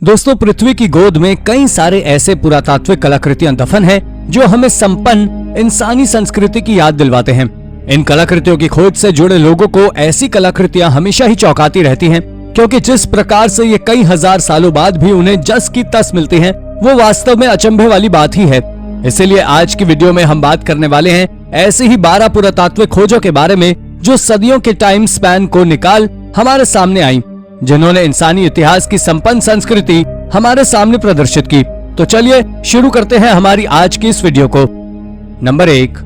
दोस्तों, पृथ्वी की गोद में कई सारे ऐसे पुरातात्विक कलाकृतियां दफन हैं जो हमें संपन्न इंसानी संस्कृति की याद दिलवाते हैं। इन कलाकृतियों की खोज से जुड़े लोगों को ऐसी कलाकृतियां हमेशा ही चौंकाती रहती हैं, क्योंकि जिस प्रकार से ये कई हजार सालों बाद भी उन्हें जस की तस मिलती हैं, वो वास्तव में अचंभे वाली बात ही है। इसीलिए आज की वीडियो में हम बात करने वाले हैं ऐसी ही 12 पुरातात्विक खोजों के बारे में जो सदियों के टाइम स्पैन को निकाल हमारे सामने आई, जिन्होंने इंसानी इतिहास की संपन्न संस्कृति हमारे सामने प्रदर्शित की। तो चलिए शुरू करते हैं हमारी आज की इस वीडियो को। Number 1,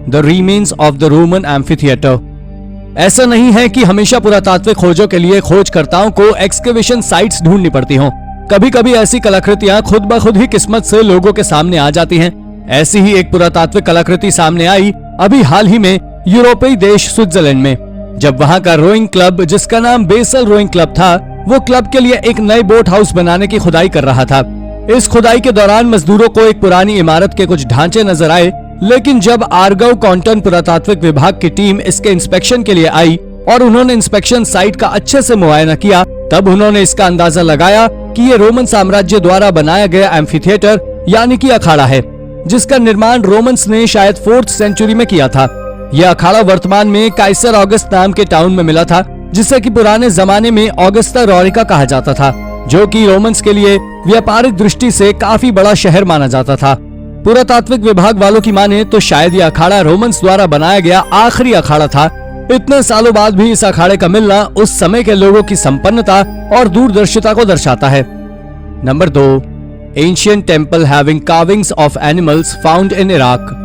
the remains of the Roman amphitheatre. ऐसा नहीं है कि हमेशा पुरातात्विक खोजों के लिए खोजकर्ताओं को एक्सकेवेशन साइट्स ढूंढनी पड़ती हों। कभी कभी ऐसी कलाकृतियां खुद ब खुद ही किस्मत से लोगों के सामने आ जाती हैं। ऐसी ही एक पुरातात्विक कलाकृति सामने आई अभी हाल ही में यूरोपीय देश स्विट्जरलैंड में, जब वहां का रोइंग क्लब, जिसका नाम बेसल रोइंग क्लब था, वो क्लब के लिए एक नए बोट हाउस बनाने की खुदाई कर रहा था। इस खुदाई के दौरान मजदूरों को एक पुरानी इमारत के कुछ ढांचे नजर आए, लेकिन जब आर्गव काउंटन पुरातात्विक विभाग की टीम इसके इंस्पेक्शन के लिए आई और उन्होंने इंस्पेक्शन साइट का अच्छे से मुआयना किया, तब उन्होंने इसका अंदाजा लगाया कि ये रोमन साम्राज्य द्वारा बनाया गया एम्फीथिएटर यानी कि अखाड़ा है, जिसका निर्माण रोमन्स ने शायद 4th सेंचुरी में किया था। यह अखाड़ा वर्तमान में काइसर ऑगस्ट नाम के टाउन में मिला था, जिसे कि पुराने जमाने में ऑगस्टा रॉरिका कहा जाता था, जो कि रोमन्स के लिए व्यापारिक दृष्टि से काफी बड़ा शहर माना जाता था। पुरातात्विक विभाग वालों की माने तो शायद यह अखाड़ा रोमन्स द्वारा बनाया गया आखिरी अखाड़ा था। इतने सालों बाद भी इस अखाड़े का मिलना उस समय के लोगों की संपन्नता और दूरदर्शिता को दर्शाता है। Number 2, ancient temple having carvings of animals found in Iraq.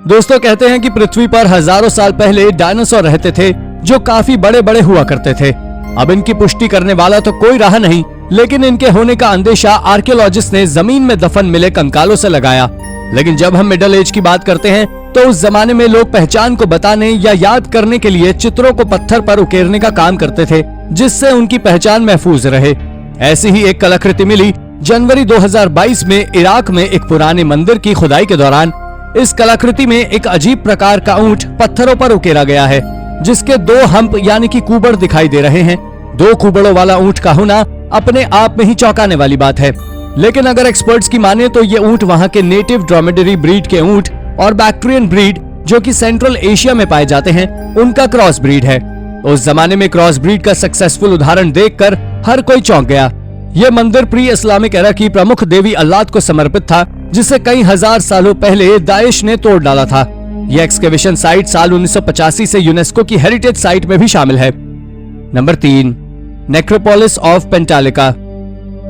दोस्तों, कहते हैं कि पृथ्वी पर हजारों साल पहले डायनासोर रहते थे जो काफी बड़े बड़े हुआ करते थे। अब इनकी पुष्टि करने वाला तो कोई रहा नहीं, लेकिन इनके होने का अंदेशा आर्कियोलॉजिस्ट ने जमीन में दफन मिले कंकालों से लगाया। लेकिन जब हम मिडिल एज की बात करते हैं तो उस जमाने में लोग पहचान को बताने या याद करने के लिए चित्रों को पत्थर पर उकेरने का काम करते थे, जिससे उनकी पहचान महफूज रहे। ऐसी ही एक कलाकृति मिली जनवरी 2022 में इराक में एक पुराने मंदिर की खुदाई के दौरान। इस कलाकृति में एक अजीब प्रकार का ऊंट पत्थरों पर उकेरा गया है, जिसके 2 हम्प यानी कि कुबड़ दिखाई दे रहे हैं। 2 कुबड़ों वाला ऊंट का होना अपने आप में ही चौंकाने वाली बात है। लेकिन अगर एक्सपर्ट्स की माने तो ये ऊंट वहां के नेटिव ड्रोमेडरी ब्रीड के ऊंट और बैक्ट्रियन ब्रीड, जो कि सेंट्रल एशिया में पाए जाते हैं, उनका क्रॉस ब्रीड है। उस जमाने में क्रॉस ब्रीड का सक्सेसफुल उदाहरण देखकर हर कोई चौंक गया। यह मंदिर प्री इस्लामिक एरा की प्रमुख देवी अल्लात को समर्पित था, जिसे कई हजार सालों पहले दाइश ने तोड़ डाला था। यह एक्सकेवेशन साइट साल 1985 से यूनेस्को की हेरिटेज साइट में भी शामिल है। Number 3, Necropolis of Pantalica.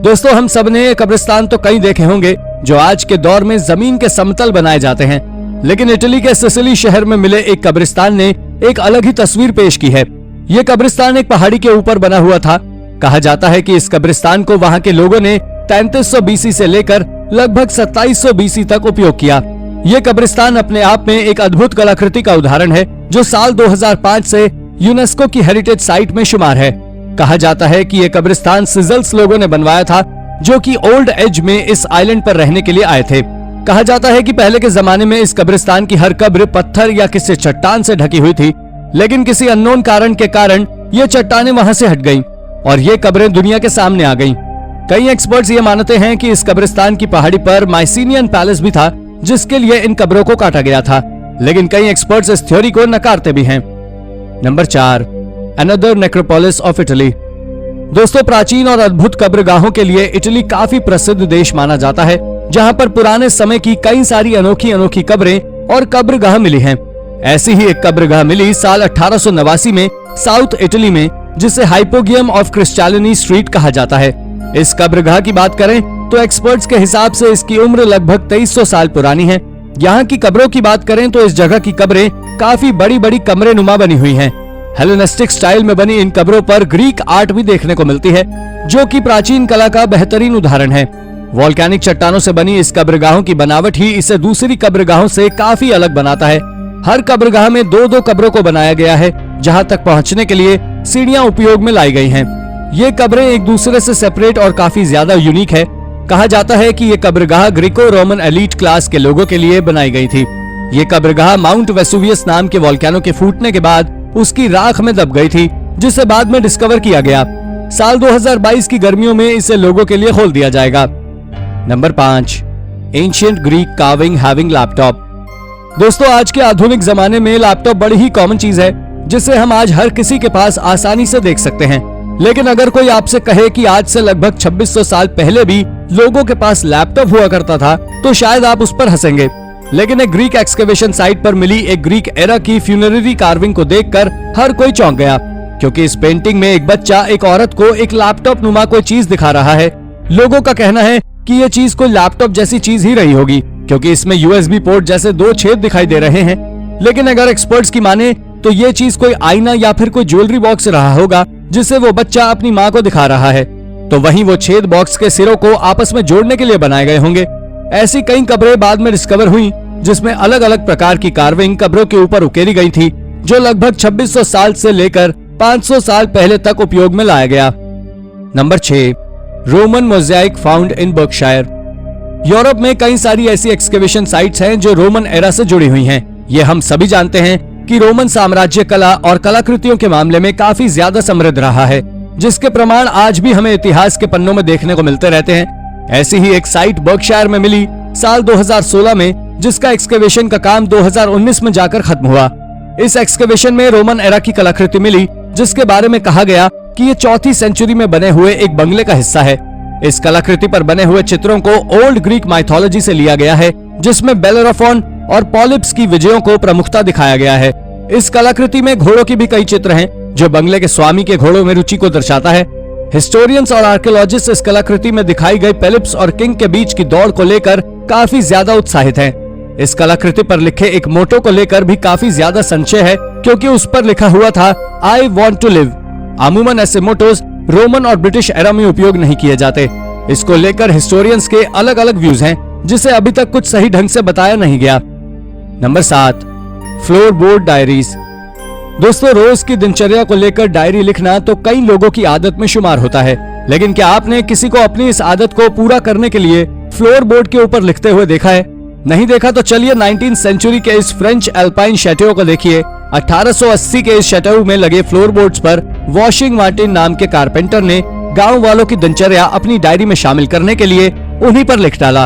दोस्तों, हम सबने कब्रिस्तान तो कई देखे होंगे जो आज के दौर में जमीन के समतल बनाए जाते हैं, लेकिन इटली के सिसिली शहर में मिले एक कब्रिस्तान ने एक अलग ही तस्वीर पेश की है। यह कब्रिस्तान एक पहाड़ी के ऊपर बना हुआ था। कहा जाता है कि इस कब्रिस्तान को वहां के लोगों ने 3300 बीसी से लेकर लगभग 2700 बीसी तक उपयोग किया। यह कब्रिस्तान अपने आप में एक अद्भुत कलाकृति का उदाहरण है, जो साल 2005 से यूनेस्को की हेरिटेज साइट में शुमार है। कहा जाता है कि यह कब्रिस्तान सिजल्स लोगों ने बनवाया था, जो कि ओल्ड एज में इस आइलैंड पर रहने के लिए आए थे। कहा जाता है कि पहले के जमाने में इस कब्रिस्तान की हर कब्र पत्थर या किसी चट्टान से ढकी हुई थी, लेकिन किसी अननोन कारण के कारण ये चट्टानें वहां से हट गईं और ये कब्रें दुनिया के सामने आ गईं। कई एक्सपर्ट्स ये मानते हैं कि इस कब्रिस्तान की पहाड़ी पर माइसीनियन पैलेस भी था, जिसके लिए इन कब्रों को काटा गया था, लेकिन कई एक्सपर्ट्स इस थ्योरी को नकारते भी हैं। Number 4, another necropolis of Italy. दोस्तों, प्राचीन और अद्भुत कब्रगाहों के लिए इटली काफी प्रसिद्ध देश माना जाता है, जहां पर पुराने समय की कई सारी अनोखी अनोखी कब्रें और कब्रगाह मिली हैं। ऐसी ही एक कब्रगाह मिली साल 1889 में साउथ इटली में, जिसे हाइपोगियम ऑफ क्रिस्टालिनी स्ट्रीट कहा जाता है। इस कब्रगाह की बात करें तो एक्सपर्ट्स के हिसाब से इसकी उम्र लगभग 2300 साल पुरानी है। यहाँ की कब्रों की बात करें तो इस जगह की कब्रें काफी बड़ी बड़ी कमरे नुमा बनी हुई हैं। हेलेनिस्टिक स्टाइल में बनी इन कब्रों पर ग्रीक आर्ट भी देखने को मिलती है, जो कि प्राचीन कला का बेहतरीन उदाहरण है। वोल्केनिक चट्टानों से बनी इस कब्रगाहों की बनावट ही इसे दूसरी कब्रगाहों से काफी अलग बनाता है। हर कब्रगाह में 2-2 कब्रों को बनाया गया है, जहां तक पहुंचने के लिए सीढ़ियां उपयोग में लाई गई हैं। ये कब्रें एक दूसरे से सेपरेट और काफी ज्यादा यूनिक है। कहा जाता है कि ये कब्रगाह ग्रीको रोमन एलीट क्लास के लोगों के लिए बनाई गई थी। ये कब्रगाह माउंट वेसुवियस नाम के वोल्केनो के फूटने के बाद उसकी राख में दब गई थी, जिसे बाद में डिस्कवर किया गया। साल 2022 की गर्मियों में इसे लोगों के लिए खोल दिया जाएगा। Number 5, ancient Greek carving having laptop. दोस्तों, आज के आधुनिक जमाने में लैपटॉप बड़ी ही कॉमन चीज है जिसे हम आज हर किसी के पास आसानी से देख सकते हैं। लेकिन अगर कोई आपसे कहे कि आज से लगभग 2600 साल पहले भी लोगों के पास लैपटॉप हुआ करता था, तो शायद आप उस पर हंसेंगे। लेकिन एक ग्रीक एक्सकेवेशन साइट पर मिली एक ग्रीक एरा की फ्यूनररी कार्विंग को देखकर हर कोई चौंक गया, क्योंकि इस पेंटिंग में एक बच्चा एक औरत को एक लैपटॉप नुमा कोई चीज दिखा रहा है। लोगों का कहना है कि ये चीज कोई लैपटॉप जैसी चीज ही रही होगी, क्योंकि इसमें USB पोर्ट जैसे 2 छेद दिखाई दे रहे हैं। लेकिन अगर एक्सपर्ट्स की माने तो ये चीज कोई आईना या फिर कोई ज्वेलरी बॉक्स रहा होगा जिसे वो बच्चा अपनी माँ को दिखा रहा है। तो वहीं वो छेद बॉक्स के सिरों को आपस में जोड़ने के लिए बनाए गए होंगे। ऐसी कई कब्रें बाद में डिस्कवर हुई जिसमें अलग अलग प्रकार की कार्विंग कब्रों के ऊपर उकेरी गई थी, जो लगभग 2600 साल से लेकर 500 साल पहले तक उपयोग में लाया गया। Number 6, Roman mosaic found in Berkshire. Europe में कई सारी ऐसी एक्सकेवेशन साइट्स हैं जो रोमन एरा से जुड़ी हुई हैं। ये हम सभी जानते हैं कि रोमन साम्राज्य कला और कलाकृतियों के मामले में काफी ज्यादा समृद्ध रहा है, जिसके प्रमाण आज भी हमें इतिहास के पन्नों में देखने को मिलते रहते हैं। ऐसी ही एक साइट बर्कशायर में मिली साल 2016 में, जिसका एक्सकेवेशन का काम 2019 में जाकर खत्म हुआ। इस एक्सकेवेशन में रोमन एरा की कलाकृति मिली, जिसके बारे में कहा गया कि ये 4वीं सेंचुरी में बने हुए एक बंगले का हिस्सा है। इस कलाकृति पर बने हुए चित्रों को ओल्ड ग्रीक माइथोलॉजी से लिया गया है, जिसमें बेलेरोफोन और पॉलिप्स की विजयों को प्रमुखता दिखाया गया है। इस कलाकृति में घोड़ों की भी कई चित्र हैं, जो बंगले के स्वामी के घोड़ों में रुचि को दर्शाता है। हिस्टोरियंस और आर्कियोलॉजिस्ट इस कलाकृति में दिखाई गई पेलिप्स और किंग के बीच की दौड़ को लेकर काफी ज्यादा उत्साहित हैं। इस कलाकृति पर लिखे एक मोटो को लेकर भी काफी ज्यादा संशय है, क्योंकि उस पर लिखा हुआ था आई वॉन्ट टू लिव। अमूमन ऐसे मोटोज रोमन और ब्रिटिश एरा में उपयोग नहीं किए जाते। इसको लेकर हिस्टोरियंस के अलग अलग व्यूज हैं, जिसे अभी तक कुछ सही ढंग से बताया नहीं गया। Number 7, floorboard diaries. दोस्तों, रोज की दिनचर्या को लेकर डायरी लिखना तो कई लोगों की आदत में शुमार होता है, लेकिन क्या आपने किसी को अपनी इस आदत को पूरा करने के लिए फ्लोरबोर्ड के ऊपर लिखते हुए देखा है? नहीं देखा तो चलिए 19वीं सेंचुरी के इस फ्रेंच एल्पाइन शैटेओ को देखिए। 1880 के इस शैटेओ में लगे फ्लोरबोर्ड्स पर वॉशिंग मार्टिन नाम के कारपेंटर ने गांव वालों की दिनचर्या अपनी डायरी में शामिल करने के लिए उन्हीं पर लिख डाला।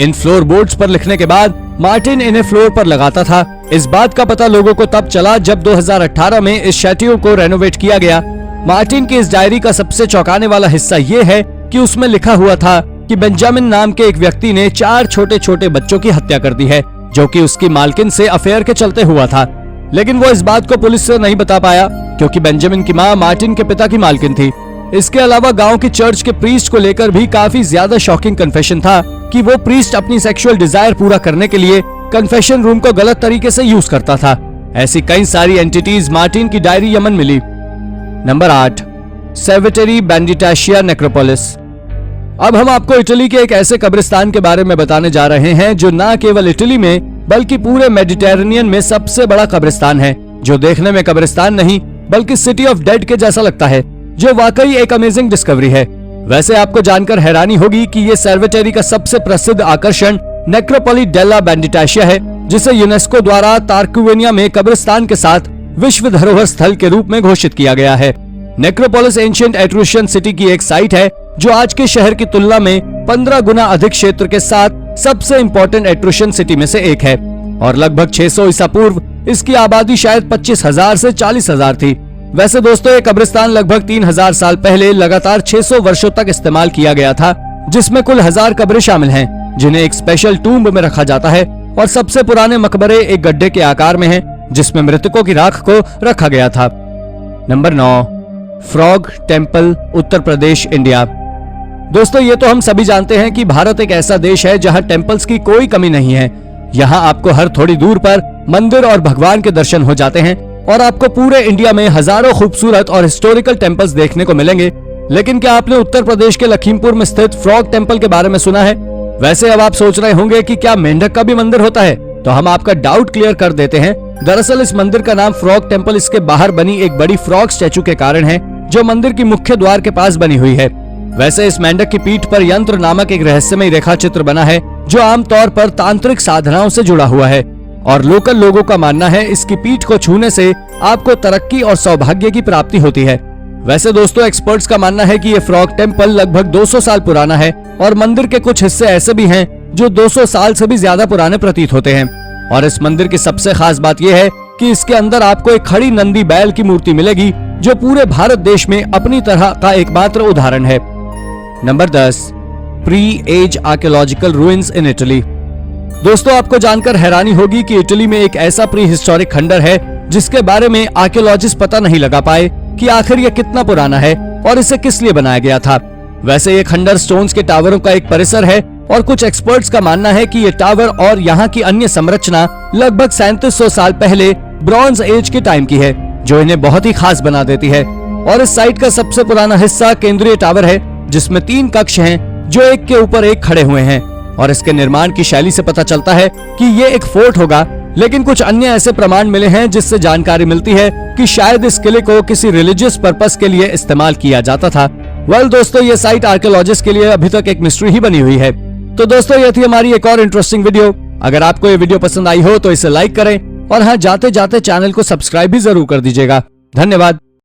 इन फ्लोरबोर्ड्स पर लिखने के बाद मार्टिन इन्हें फ्लोर पर लगाता था। इस बात का पता लोगों को तब चला जब 2018 में इस शैटेओ को रेनोवेट किया गया। मार्टिन की इस डायरी का सबसे चौंकाने वाला हिस्सा ये है कि उसमें लिखा हुआ था कि बेंजामिन नाम के एक व्यक्ति ने 4 छोटे छोटे बच्चों की हत्या कर दी है, जो कि उसकी मालकिन से अफेयर के चलते हुआ था। लेकिन वो इस बात को पुलिस से नहीं बता पाया, क्योंकि बेंजामिन की मां मार्टिन के पिता की मालकिन थी। इसके अलावा गांव के चर्च के प्रीस्ट को लेकर भी काफी ज्यादा शॉकिंग कन्फेशन था कि वो प्रीस्ट अपनी सेक्सुअल डिजायर पूरा करने के लिए कन्फेशन रूम को गलत तरीके से यूज करता था। ऐसी कई सारी एंटिटीज मार्टिन की डायरी यमन मिली। Number 8, Cerveteri Banditaccia Necropolis. अब हम आपको इटली के एक ऐसे कब्रिस्तान के बारे में बताने जा रहे हैं जो न केवल इटली में बल्कि पूरे मेडिटेरेनियन में सबसे बड़ा कब्रिस्तान है, जो देखने में कब्रिस्तान नहीं बल्कि सिटी ऑफ डेड के जैसा लगता है, जो वाकई एक अमेजिंग डिस्कवरी है। वैसे आपको जानकर हैरानी होगी कि ये सेवेटरी का सबसे प्रसिद्ध आकर्षण नेक्रोपोली डेला बैंडिटाशिया है, जिसे यूनेस्को द्वारा तार्क्वेनिया में कब्रिस्तान के साथ विश्व धरोहर स्थल के रूप में घोषित किया गया है। नेक्रोपोलिस एंशिएंट एट्रूशियन सिटी की एक साइट है जो आज के शहर की तुलना में 15 गुना अधिक क्षेत्र के साथ सबसे इम्पोर्टेंट एट्रूशियन सिटी में से एक है, और लगभग 600 ईसा पूर्व इसकी आबादी शायद 25,000 से 40,000 थी। वैसे दोस्तों, ये कब्रिस्तान लगभग 3000 साल पहले लगातार 600 वर्षों तक इस्तेमाल किया गया था, जिसमें कुल 1000 कब्रें शामिल हैं, जिन्हें एक स्पेशल टूम्ब में रखा जाता है। और सबसे पुराने मकबरे एक गड्ढे के आकार में हैं, जिसमें मृतकों की राख को रखा गया था। Number 9, frog temple, Uttar Pradesh, India. दोस्तों, ये तो हम सभी जानते हैं कि भारत एक ऐसा देश है जहां टेम्पल्स की कोई कमी नहीं है। यहाँ आपको हर थोड़ी दूर पर मंदिर और भगवान के दर्शन हो जाते हैं, और आपको पूरे इंडिया में हजारों खूबसूरत और हिस्टोरिकल टेम्पल्स देखने को मिलेंगे। लेकिन क्या आपने उत्तर प्रदेश के लखीमपुर में स्थित फ्रॉग टेम्पल के बारे में सुना है? वैसे अब आप सोच रहे होंगे कि क्या मेंढक का भी मंदिर होता है, तो हम आपका डाउट क्लियर कर देते हैं। दरअसल इस मंदिर का नाम फ्रॉग टेम्पल इसके बाहर बनी एक बड़ी फ्रॉग स्टैचू के कारण है, जो मंदिर की मुख्य द्वार के पास बनी हुई है। वैसे इस मेंढक की पीठ पर यंत्र नामक एक रहस्यमय रेखा चित्र बना है, जो आमतौर पर तांत्रिक साधनाओं से जुड़ा हुआ है, और लोकल लोगों का मानना है इसकी पीठ को छूने से आपको तरक्की और सौभाग्य की प्राप्ति होती है। वैसे दोस्तों एक्सपर्ट्स का मानना है कि ये फ्रॉग टेम्पल लगभग 200 साल पुराना है और मंदिर के कुछ हिस्से ऐसे भी हैं जो 200 साल से भी ज्यादा पुराने प्रतीत होते हैं। और इस मंदिर की सबसे खास बात यह है कि इसके अंदर आपको एक खड़ी नंदी बैल की मूर्ति मिलेगी जो पूरे भारत देश में अपनी तरह का एकमात्र उदाहरण है। Number 10, pre age archaeological ruins in Italy. दोस्तों आपको जानकर हैरानी होगी कि इटली में एक ऐसा प्री हिस्टोरिक खंडर है जिसके बारे में आर्कियोलॉजिस्ट पता नहीं लगा पाए कि आखिर यह कितना पुराना है और इसे किस लिए बनाया गया था। वैसे ये खंडर स्टोन्स के टावरों का एक परिसर है और कुछ एक्सपर्ट्स का मानना है कि ये टावर और यहाँ की अन्य संरचना लगभग 3700 साल पहले ब्रॉन्ज एज के टाइम की है, जो इन्हें बहुत ही खास बना देती है। और इस साइट का सबसे पुराना हिस्सा केंद्रीय टावर है जिसमें 3 कक्ष हैं जो एक के ऊपर एक खड़े हुए हैं। और इसके निर्माण की शैली से पता चलता है कि ये एक फोर्ट होगा, लेकिन कुछ अन्य ऐसे प्रमाण मिले हैं जिससे जानकारी मिलती है कि शायद इस किले को किसी रिलीजियस पर्पस के लिए इस्तेमाल किया जाता था। वेल दोस्तों ये साइट आर्कियोलॉजिस्ट के लिए अभी तक एक मिस्ट्री ही बनी हुई है। तो दोस्तों ये थी हमारी एक और इंटरेस्टिंग वीडियो। अगर आपको ये वीडियो पसंद आई हो तो इसे लाइक करें और हाँ जाते जाते चैनल को सब्सक्राइब भी जरूर कर दीजिएगा। धन्यवाद।